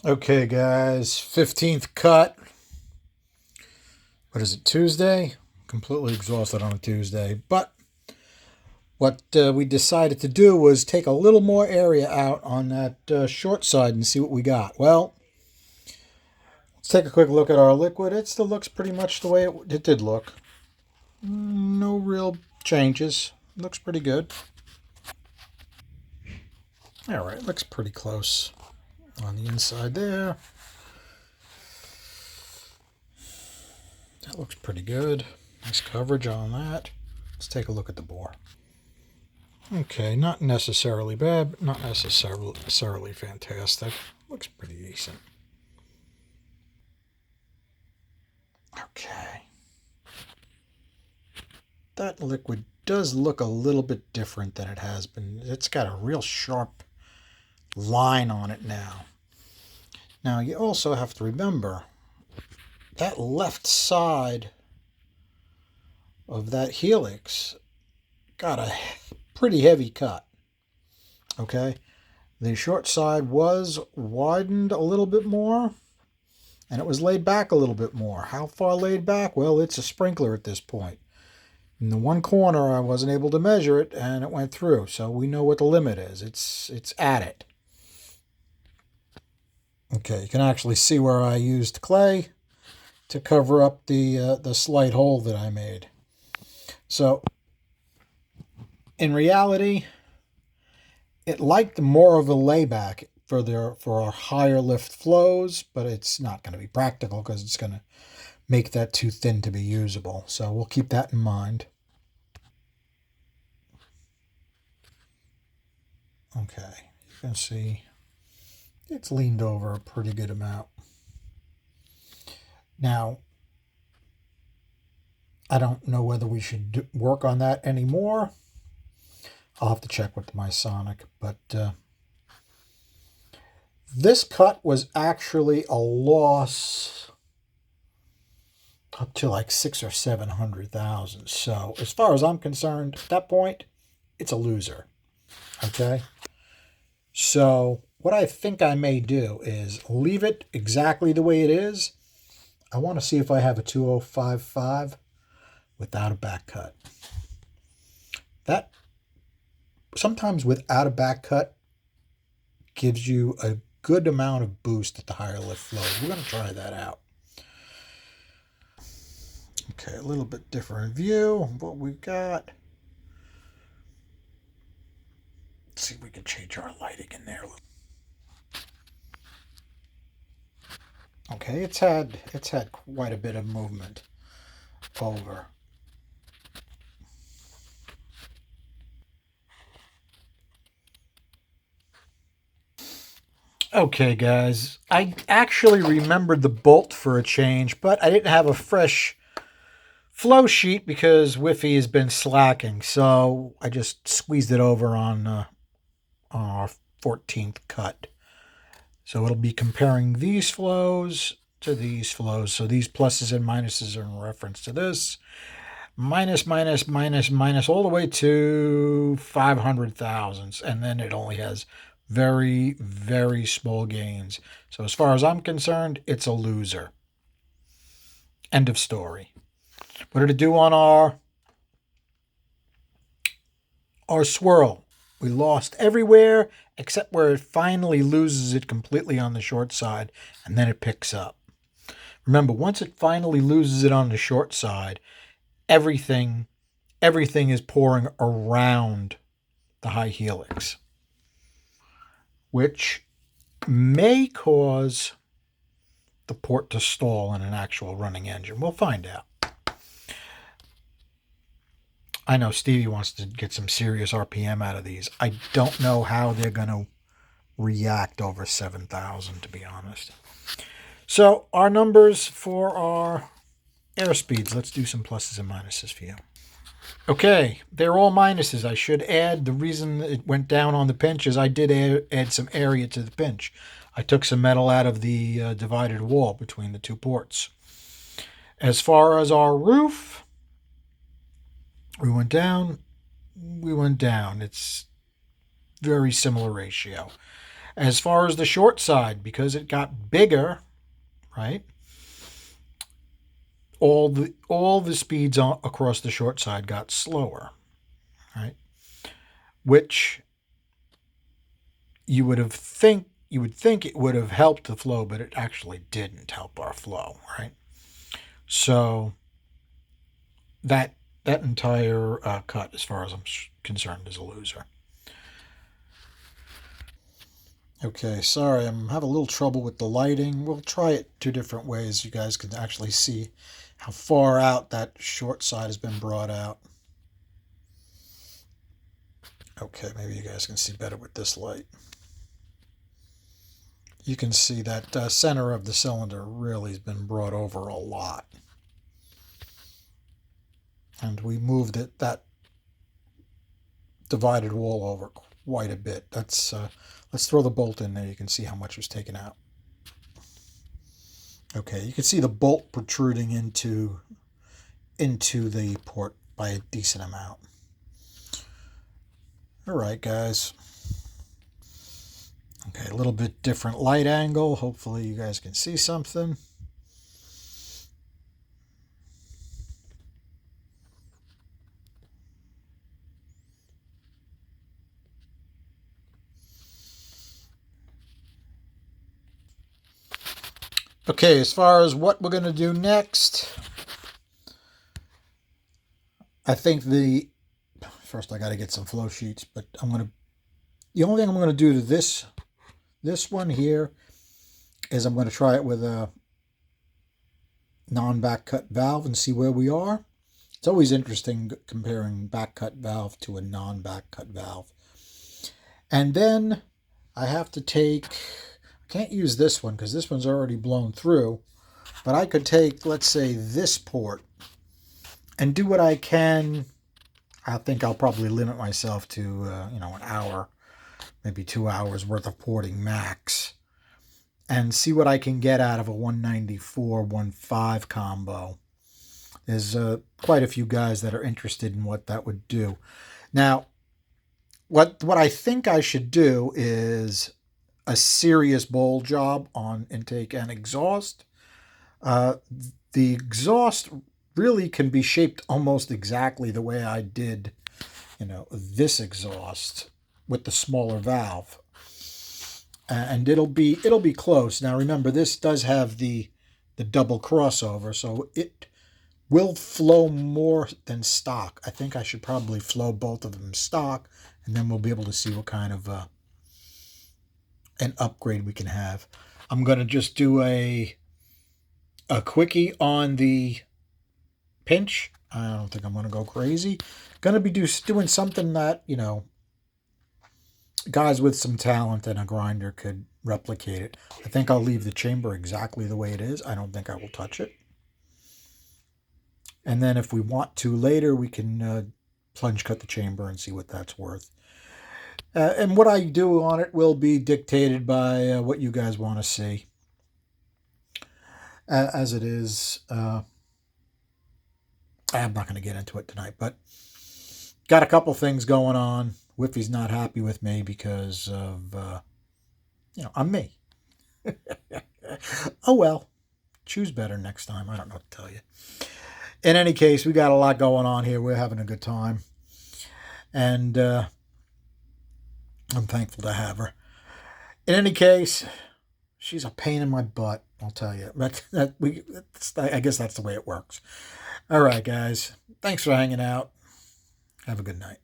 Okay, guys, 15th cut. What is it, Tuesday? Completely exhausted on a Tuesday. But what we decided to do was take a little more area out on that short side and see what we got. Well, let's take a quick look at our liquid. It still looks pretty much the way it did look. No real changes. Looks pretty good. All right, looks pretty close on the inside there. That looks pretty good. Nice coverage on that. Let's take a look at the bore. Okay, not necessarily bad, but not necessarily fantastic. Looks pretty decent. Okay. That liquid does look a little bit different than it has been. It's got a real sharp line on it now. Now, you also have to remember that left side of that helix got a pretty heavy cut. Okay, the short side was widened a little bit more, and it was laid back a little bit more. How far laid back? Well, it's a sprinkler at this point. In the one corner, I wasn't able to measure it, and it went through. So we know what the limit is. It's at it. Okay, you can actually see where I used clay to cover up the slight hole that I made. So, in reality, it liked more of a layback for our higher lift flows, but it's not going to be practical because it's going to make that too thin to be usable. So we'll keep that in mind. Okay, you can see it's leaned over a pretty good amount. Now, I don't know whether we should work on that anymore. I'll have to check with my Sonic, but this cut was actually a loss up to like 600,000 or 700,000. So as far as I'm concerned, at that point, it's a loser. Okay. So what I think I may do is leave it exactly the way it is. I want to see if I have a 2055 without a back cut. That sometimes without a back cut gives you a good amount of boost at the higher lift flow. We're going to try that out. Okay, a little bit different view of what we got. Let's see if we can change our lighting in there. Okay, it's had quite a bit of movement over. Okay, guys, I actually remembered the bolt for a change, but I didn't have a fresh flow sheet because Wi-Fi has been slacking, so I just squeezed it over on our 14th cut. So it'll be comparing these flows to these flows. So these pluses and minuses are in reference to this. Minus, minus, minus, minus, all the way to 500,000. And then it only has very, very small gains. So as far as I'm concerned, it's a loser. End of story. What did it do on our swirl? We lost everywhere except where it finally loses it completely on the short side, and then it picks up. Remember, once it finally loses it on the short side, everything is pouring around the high helix, which may cause the port to stall in an actual running engine. We'll find out. I know Stevie wants to get some serious RPM out of these. I don't know how they're going to react over 7,000, to be honest. So our numbers for our airspeeds. Let's do some pluses and minuses for you. Okay, they're all minuses. I should add, the reason it went down on the pinch is I did add some area to the pinch. I took some metal out of the divided wall between the two ports. As far as our roof, we went down. It's very similar ratio. As far as the short side, because it got bigger, right? All the speeds across the short side got slower, right? Which you would think it would have helped the flow, but it actually didn't help our flow, right? So that that entire cut, as far as I'm concerned, is a loser. Okay, sorry, I'm having a little trouble with the lighting. We'll try it two different ways. You guys can actually see how far out that short side has been brought out. Okay, maybe you guys can see better with this light. You can see that center of the cylinder really has been brought over a lot. And we moved that divided wall over quite a bit. Let's throw the bolt in there. You can see how much was taken out. Okay, you can see the bolt protruding into the port by a decent amount. All right, guys. Okay, a little bit different light angle. Hopefully you guys can see something. Okay, as far as what we're going to do next, I think first I got to get some flow sheets, but the only thing I'm going to do to this one here is I'm going to try it with a non-back cut valve and see where we are. It's always interesting comparing back cut valve to a non-back cut valve. And then I have to I can't use this one because this one's already blown through, but I could take, let's say, this port and do what I can. I think I'll probably limit myself to, an hour, maybe 2 hours worth of porting max, and see what I can get out of a 194-1.5 combo. There's quite a few guys that are interested in what that would do. Now, what I think I should do is a serious bowl job on intake and exhaust. The exhaust really can be shaped almost exactly the way I did, this exhaust with the smaller valve, and it'll be close. Now remember, this does have the double crossover, so it will flow more than stock. I think I should probably flow both of them stock, and then we'll be able to see what kind of an upgrade we can have. I'm going to just do a quickie on the pinch. I don't think I'm going to go crazy. Going to be doing something that, guys with some talent and a grinder could replicate it. I think I'll leave the chamber exactly the way it is. I don't think I will touch it. And then if we want to later, we can plunge cut the chamber and see what that's worth. And what I do on it will be dictated by what you guys want to see. As it is, I'm not going to get into it tonight, but got a couple things going on. Whiffy's not happy with me because of, I'm me. Oh well, choose better next time. I don't know what to tell you. In any case, we got a lot going on here. We're having a good time. And I'm thankful to have her. In any case, she's a pain in my butt, I'll tell you. I guess that's the way it works. All right, guys. Thanks for hanging out. Have a good night.